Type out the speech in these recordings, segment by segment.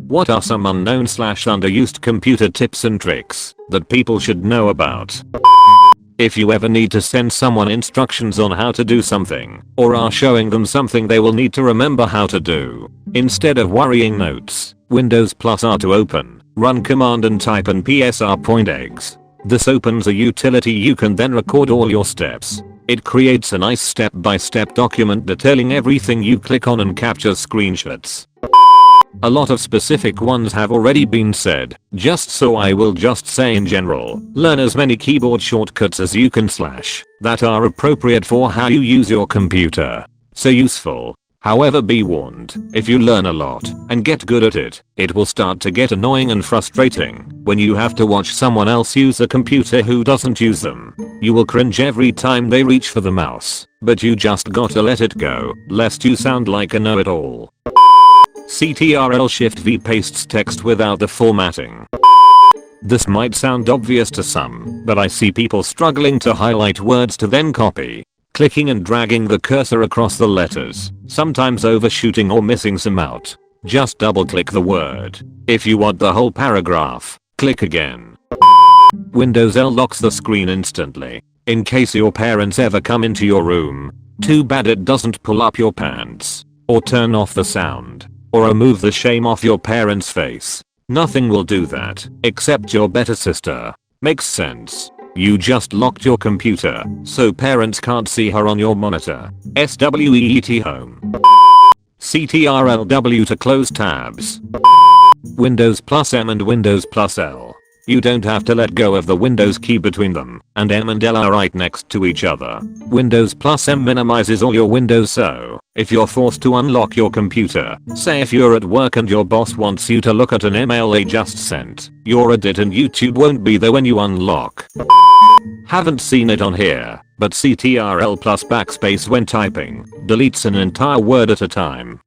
What are some unknown / underused computer tips and tricks that people should know about? If you ever need to send someone instructions on how to do something, or are showing them something they will need to remember how to do, instead of worrying notes, Windows +R to open, run command and type in ps_r.exe. This opens a utility you can then record all your steps. It creates a nice step-by-step document detailing everything you click on and captures screenshots. A lot of specific ones have already been said, so I will just say in general, learn as many keyboard shortcuts as you can / that are appropriate for how you use your computer. So useful. However, be warned, if you learn a lot and get good at it, it will start to get annoying and frustrating when you have to watch someone else use a computer who doesn't use them. You will cringe every time they reach for the mouse, but you just gotta let it go, lest you sound like a know-it-all. Ctrl Shift V pastes text without the formatting. This might sound obvious to some, but I see people struggling to highlight words to then copy, clicking and dragging the cursor across the letters, sometimes overshooting or missing some out. Just double click the word. If you want the whole paragraph, click again. Windows L locks the screen instantly, in case your parents ever come into your room. Too bad it doesn't pull up your pants, or turn off the sound, or remove the shame off your parents' face. Nothing will do that, except your better sister. Makes sense. You just locked your computer, so parents can't see her on your monitor. SWEET home. Ctrl-W to close tabs. Windows +M and Windows +L. You don't have to let go of the Windows key between them, and M and L are right next to each other. Windows +M minimizes all your windows, so if you're forced to unlock your computer, say if you're at work and your boss wants you to look at an email they just sent, your Reddit and YouTube won't be there when you unlock. Haven't seen it on here, but Ctrl plus backspace when typing deletes an entire word at a time.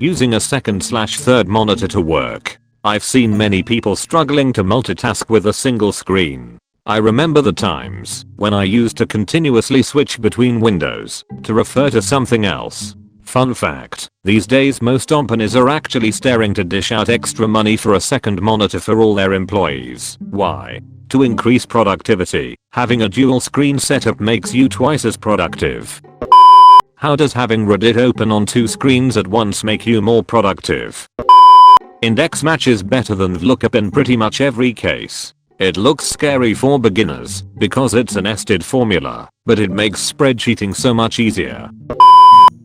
Using a second/third monitor to work. I've seen many people struggling to multitask with a single screen. I remember the times when I used to continuously switch between windows to refer to something else. Fun fact, these days most companies are actually staring to dish out extra money for a second monitor for all their employees. Why? To increase productivity, having a dual screen setup makes you twice as productive. How does having Reddit open on 2 screens at once make you more productive? Index matches better than VLOOKUP in pretty much every case. It looks scary for beginners because it's a nested formula, but it makes spreadsheeting so much easier.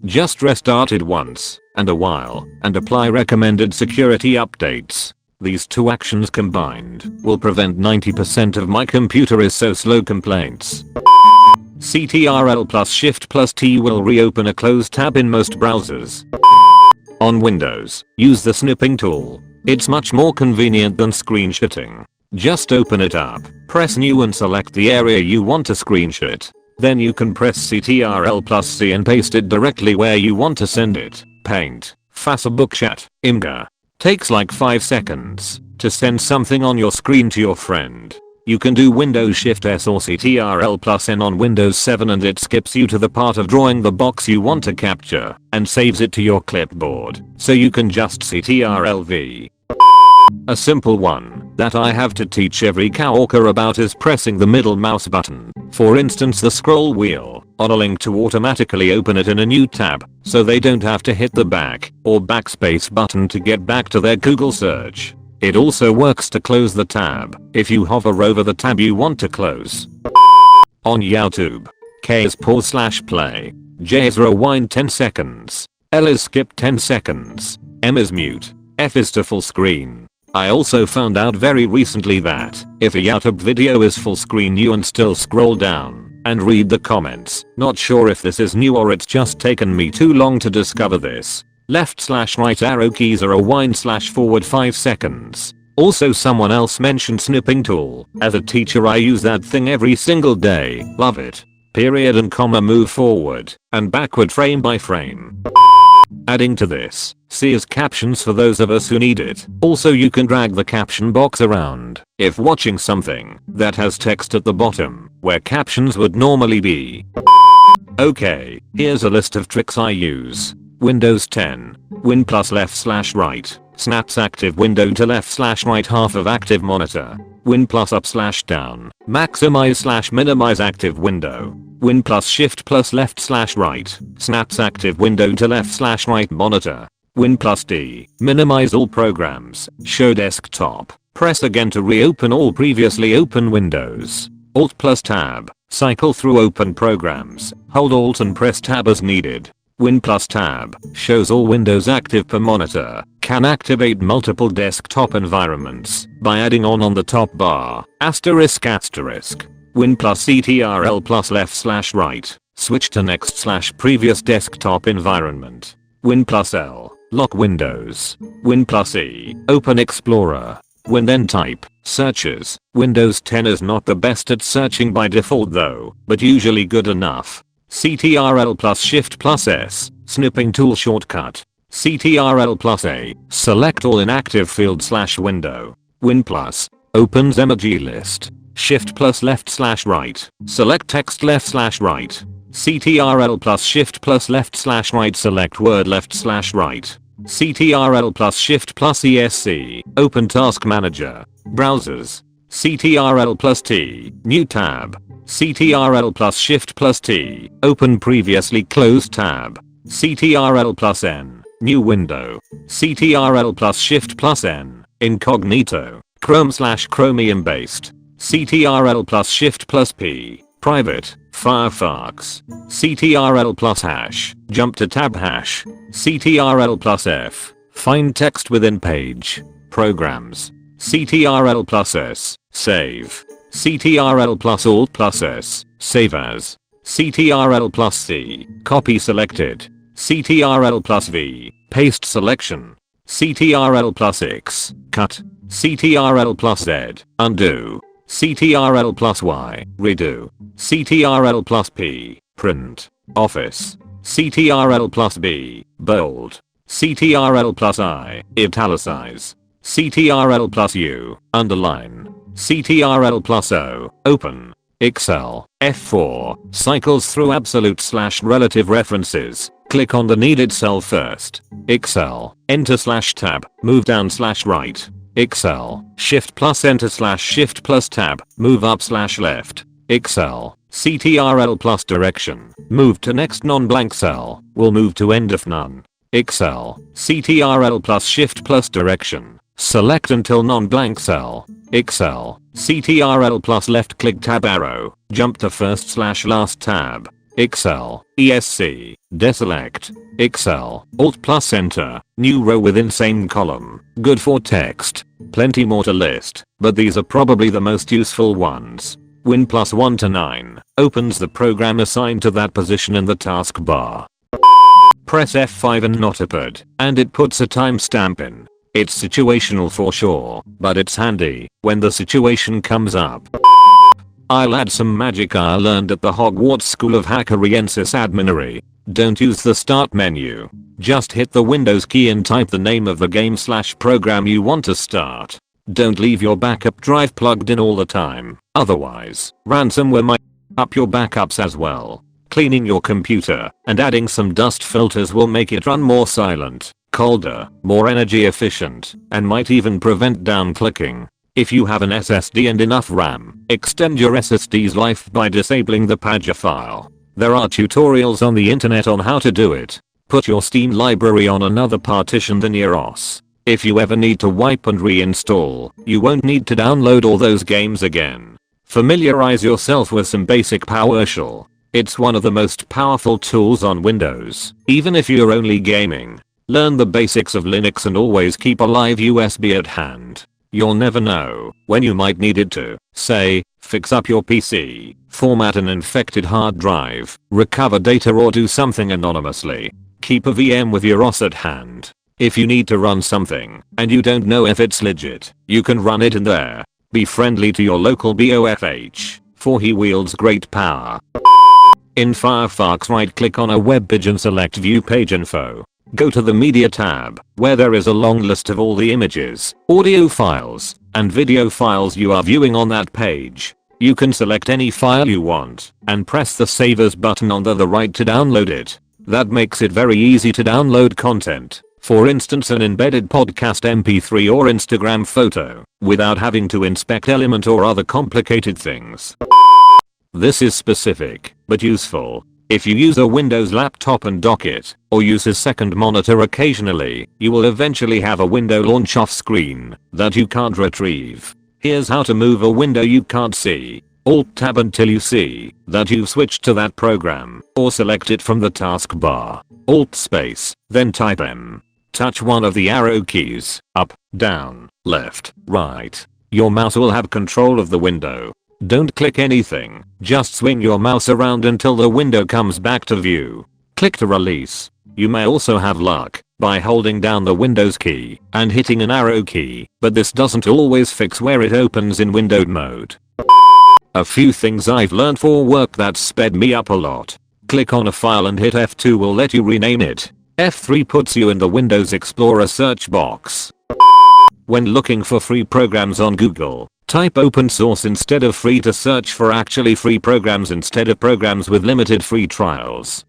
Just restart it once and a while and apply recommended security updates. These 2 actions combined will prevent 90% of my computer is so slow complaints. Ctrl plus Shift plus T will reopen a closed tab in most browsers. On Windows, use the Snipping Tool. It's much more convenient than screenshotting. Just open it up, press New and select the area you want to screenshot. Then you can press Ctrl plus C and paste it directly where you want to send it. Paint, Facebook Chat, Imgur. Takes like 5 seconds to send something on your screen to your friend. You can do Windows Shift S or Ctrl plus N on Windows 7 and it skips you to the part of drawing the box you want to capture and saves it to your clipboard, so you can just Ctrl V. A simple one that I have to teach every coworker about is pressing the middle mouse button, for instance the scroll wheel, on a link to automatically open it in a new tab, so they don't have to hit the back or backspace button to get back to their Google search. It also works to close the tab if you hover over the tab you want to close. On YouTube, K is pause/play, J is rewind 10 seconds, L is skip 10 seconds, M is mute, F is to full screen. I also found out very recently that if a YouTube video is full screen you can still scroll down and read the comments. Not sure if this is new or it's just taken me too long to discover this. Left/right arrow keys are rewind/forward 5 seconds. Also someone else mentioned Snipping Tool. As a teacher I use that thing every single day. Love it. Period and comma move forward and backward frame by frame. Adding to this, C is captions for those of us who need it. Also you can drag the caption box around if watching something that has text at the bottom where captions would normally be. Okay, here's a list of tricks I use. Windows 10, Win plus left/right, Snaps active window to left/right half of active monitor. Win plus up/down. Maximize/minimize active window. Win plus shift plus left/right. Snaps active window to left/right monitor. Win plus D. Minimize all programs. Show desktop. Press again to reopen all previously open windows. Alt plus tab. Cycle through open programs. Hold Alt and press tab as needed. Win plus tab. Shows all windows active per monitor. Can activate multiple desktop environments by adding on the top bar. ****. Win plus Ctrl plus left/right. Switch to next/previous desktop environment. Win plus L. Lock windows. Win plus E. Open Explorer. Win then type. Searches. Windows 10 is not the best at searching by default though, but usually good enough. Ctrl plus shift plus S. Snipping tool shortcut. Ctrl plus A. Select all inactive field/window. Win plus. Opens emoji list. Shift plus left/right. Select text left/right. Ctrl plus shift plus left/right. Select word left/right. Ctrl plus shift plus ESC. Open task manager. Browsers. Ctrl plus T. New tab. Ctrl plus shift plus T. Open previously closed tab. Ctrl plus N. New window. Ctrl plus shift plus N. Incognito. Chrome/Chromium based. Ctrl plus shift plus P. Private. Firefox. Ctrl plus hash. Jump to tab hash. Ctrl plus F. Find text within page. Programs. Ctrl plus S. Save. Ctrl plus Alt plus S. Save as. Ctrl plus C. Copy selected. Ctrl plus V. Paste selection. Ctrl plus X. Cut. Ctrl plus Z. Undo. Ctrl plus Y. Redo. Ctrl plus P. Print. Office. Ctrl plus B. Bold. Ctrl plus I. Italicize. Ctrl plus U. Underline. Ctrl plus O. Open. Excel. F4. Cycles through absolute/relative references. Click on the needed cell first. Excel. Enter/tab. Move down/right. Excel. Shift plus enter/shift plus tab. Move up/left. Excel. Ctrl plus direction. Move to next non-blank cell. Will move to end of none. Excel. Ctrl plus shift plus direction. Select until non-blank cell. Excel. Ctrl plus left click tab arrow. Jump to first/last tab. Excel. ESC. Deselect. Excel. Alt plus enter. New row within same column. Good for text. Plenty more to list, but these are probably the most useful ones. Win plus 1 to 9. Opens the program assigned to that position in the taskbar. Press F5 and notepad, and it puts a timestamp in. It's situational for sure, but it's handy when the situation comes up. I'll add some magic I learned at the Hogwarts School of Hackeriensis Adminery. Don't use the start menu. Just hit the Windows key and type the name of the game/program you want to start. Don't leave your backup drive plugged in all the time, otherwise ransomware might up your backups as well. Cleaning your computer and adding some dust filters will make it run more silent, colder, more energy efficient, and might even prevent downclicking. If you have an SSD and enough RAM, extend your SSD's life by disabling the Pager file. There are tutorials on the internet on how to do it. Put your Steam library on another partition than your OS. If you ever need to wipe and reinstall, you won't need to download all those games again. Familiarize yourself with some basic PowerShell. It's one of the most powerful tools on Windows, even if you're only gaming. Learn the basics of Linux and always keep a live USB at hand. You'll never know when you might need it to, say, fix up your PC, format an infected hard drive, recover data or do something anonymously. Keep a VM with your OS at hand. If you need to run something and you don't know if it's legit, you can run it in there. Be friendly to your local BOFH, for he wields great power. In Firefox, right click on a web page and select View Page Info. Go to the Media tab, where there is a long list of all the images, audio files, and video files you are viewing on that page. You can select any file you want, and press the Save As button on the right to download it. That makes it very easy to download content. For instance, an embedded podcast MP3 or Instagram photo, without having to inspect Element or other complicated things. This is specific, but useful. If you use a Windows laptop and dock it, or use a second monitor occasionally, you will eventually have a window launch off screen that you can't retrieve. Here's how to move a window you can't see. Alt-tab until you see that you've switched to that program, or select it from the taskbar. Alt-space, then type M. Touch one of the arrow keys, up, down, left, right. Your mouse will have control of the window. Don't click anything, just swing your mouse around until the window comes back to view. Click to release. You may also have luck by holding down the Windows key and hitting an arrow key, but this doesn't always fix where it opens in windowed mode. A few things I've learned for work that sped me up a lot. Click on a file and hit F2 will let you rename it. F3 puts you in the Windows Explorer search box. When looking for free programs on Google, type open source instead of free to search for actually free programs instead of programs with limited free trials.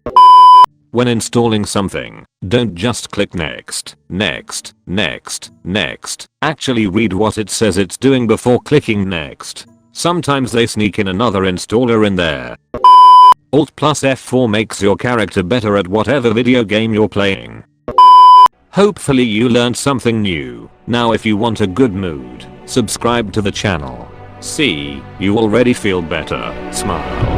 When installing something, don't just click next, next, next, next. Actually read what it says it's doing before clicking next. Sometimes they sneak in another installer in there. Alt plus F4 makes your character better at whatever video game you're playing. Hopefully you learned something new. Now if you want a good mood, subscribe to the channel. See, you already feel better. Smile.